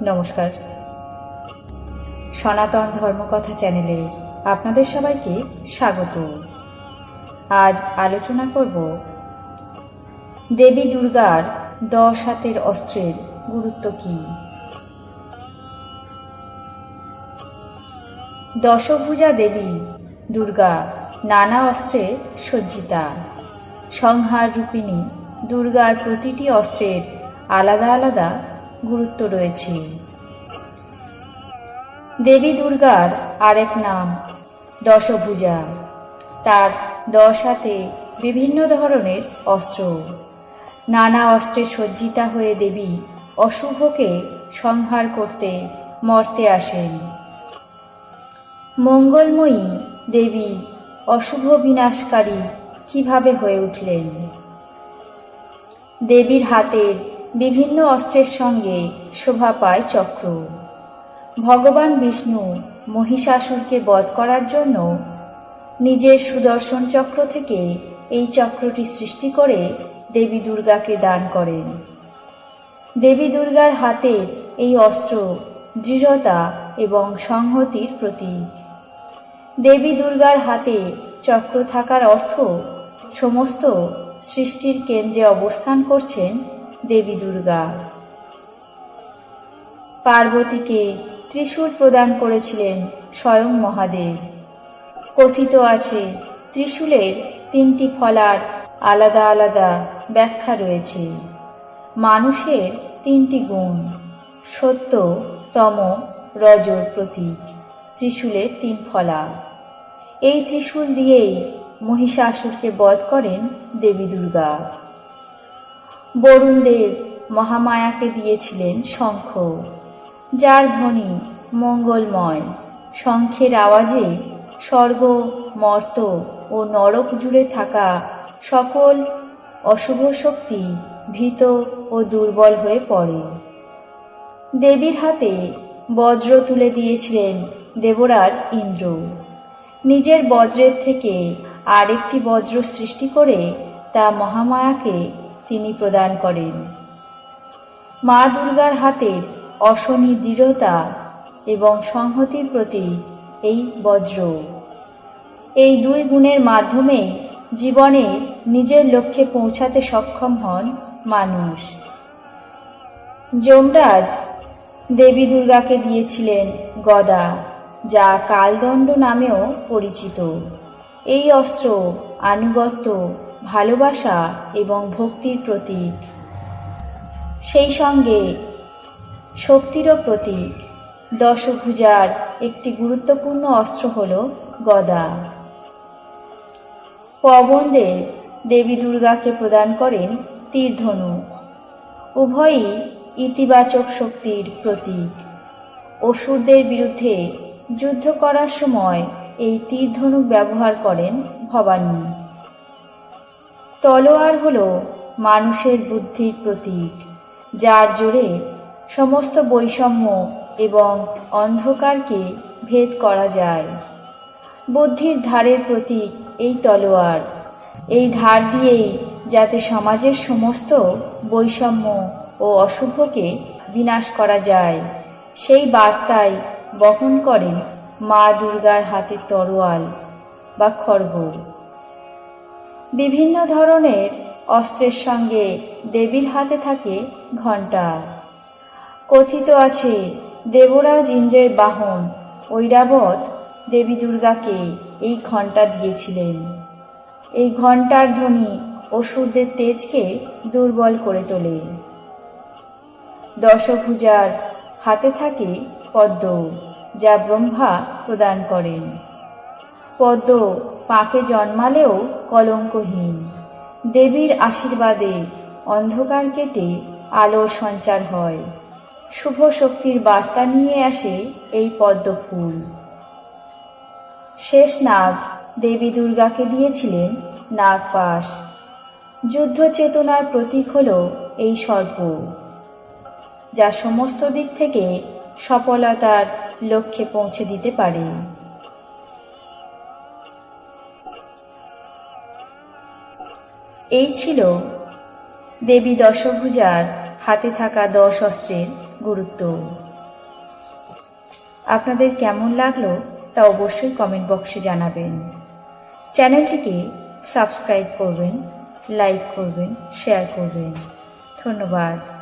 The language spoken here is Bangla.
নমস্কার। সনাতন ধর্মকথা চ্যানেলে আপনাদের সবাইকে স্বাগত। আজ আলোচনা করব দেবী দুর্গার 10 হাতের অস্ত্রের গুরুত্ব কী। দশভুজা দেবী দুর্গা নানা অস্ত্রে সজ্জিতা। সংহার রূপিণী দুর্গার প্রতিটি অস্ত্রের আলাদা আলাদা গুরুত্ব রয়েছে। দেবী দুর্গার আরেক নাম দশভুজা। তার 10 হাতে বিভিন্ন ধরনের অস্ত্র। নানা অস্ত্রে সজ্জিতা হয়ে দেবী অশুভকে সংহার করতে মর্তে আসেন। মঙ্গলময়ী দেবী অশুভ বিনাশকারী কিভাবে হয়ে উঠলেন? দেবীর হাতের বিভিন্ন অস্ত্রের সঙ্গে শোভা পায় চক্র। ভগবান বিষ্ণু মহিষাসুরকে বধ করার জন্য নিজের সুদর্শন চক্র থেকে এই চক্রটি সৃষ্টি করে দেবী দুর্গাকে দান করেন। দেবী দুর্গার হাতের এই অস্ত্র দৃঢ়তা এবং সংহতির প্রতীক। দেবী দুর্গার হাতে চক্র থাকার অর্থ সমস্ত সৃষ্টির কেন্দ্রে অবস্থান করছেন দেবী দুর্গা। পার্বতীকে ত্রিশূল প্রদান করেছিলেন স্বয়ং মহাদেব। কথিত আছে ত্রিশূলের 3টি ফলার আলাদা আলাদা ব্যাখ্যা রয়েছে। মানুষের 3টি গুণ, সত্য, তম, রজর প্রতীক ত্রিশূলের 3 ফলা। এই ত্রিশূল দিয়েই মহিষাসুরকে বধ করেন দেবী দুর্গা। বরুণদেব মহামায়াকে দিয়েছিলেন শঙ্খ, যার ধ্বনি মঙ্গলময়। শঙ্খের আওয়াজে স্বর্গ, মর্ত ও নরক জুড়ে থাকা সকল অশুভ শক্তি ভীত ও দুর্বল হয়ে পড়ে। দেবীর হাতে বজ্র তুলে দিয়েছিলেন দেবরাজ ইন্দ্র। নিজের বজ্রের থেকে আরেকটি বজ্র সৃষ্টি করে তা মহামায়াকে তিনি প্রদান করেন। মা দুর্গার হাতের অশনি দৃঢ়তা এবং সংহতির প্রতীক এই বজ্র। এই 2 গুণের মাধ্যমে জীবনে নিজের লক্ষ্যে পৌঁছাতে সক্ষম হন মানুষ। যমরাজ দেবী দুর্গাকে দিয়েছিলেন গদা, যা কালদণ্ড নামেও পরিচিত। এই অস্ত্র আনুগত্য, ভালোবাসা এবং ভক্তির প্রতীক, সেই সঙ্গে শক্তিরও প্রতীক। দশভুজার একটি গুরুত্বপূর্ণ অস্ত্র হল গদা। পবনদেব দেবী দুর্গাকে প্রদান করেন তীরধনুক। উভয়ই ইতিবাচক শক্তির প্রতীক। অসুরদের বিরুদ্ধে যুদ্ধ করার সময় এই তীরধনুক ব্যবহার করেন ভবানী। তলোয়ার হল মানুষের বুদ্ধির প্রতীক, যার জোরে সমস্ত বৈষম্য এবং অন্ধকারকে ভেদ করা যায়। বুদ্ধির ধারের প্রতীক এই তলোয়ার। এই ধার দিয়েই যাতে সমাজের সমস্ত বৈষম্য ও অশুভকে বিনাশ করা যায়, সেই বার্তাই বহন করেন মা দুর্গার হাতের তরোয়াল বা খড়গ। বিভিন্ন ধরনের অস্ত্রের সঙ্গে দেবীর হাতে থাকে ঘণ্টা। কথিত আছে দেবরাজ ইন্দ্রের বাহন ঐরাবত দেবী দুর্গাকে এই ঘণ্টা দিয়েছিলেন। এই ঘণ্টার ধ্বনি অসুরদের তেজকে দুর্বল করে তোলে। দশভুজার হাতে থাকে পদ্ম, যা ব্রহ্মা প্রদান করেন। পদ্ম পাকে জন্মালেও কলঙ্কহীন। দেবীর আশীর্বাদে অন্ধকার কেটে আলোর সঞ্চার হয়। শুভ শক্তির বার্তা নিয়ে আসে এই পদ্ম ফুল। শেষ নাগ দেবী দুর্গাকে দিয়েছিলেন নাগপাশ। যুদ্ধ চেতনার প্রতীক হল এই সর্প, যা সমস্ত দিক থেকে সফলতার লক্ষ্যে পৌঁছে দিতে পারে। এই ছিল দেবী দশভুজার হাতে থাকা 10 অস্ত্রের গুরুত্ব। আপনাদের কেমন লাগলো তা অবশ্যই কমেন্ট বক্সে জানাবেন। চ্যানেলটিকে সাবস্ক্রাইব করবেন, লাইক করবেন, শেয়ার করবেন। ধন্যবাদ।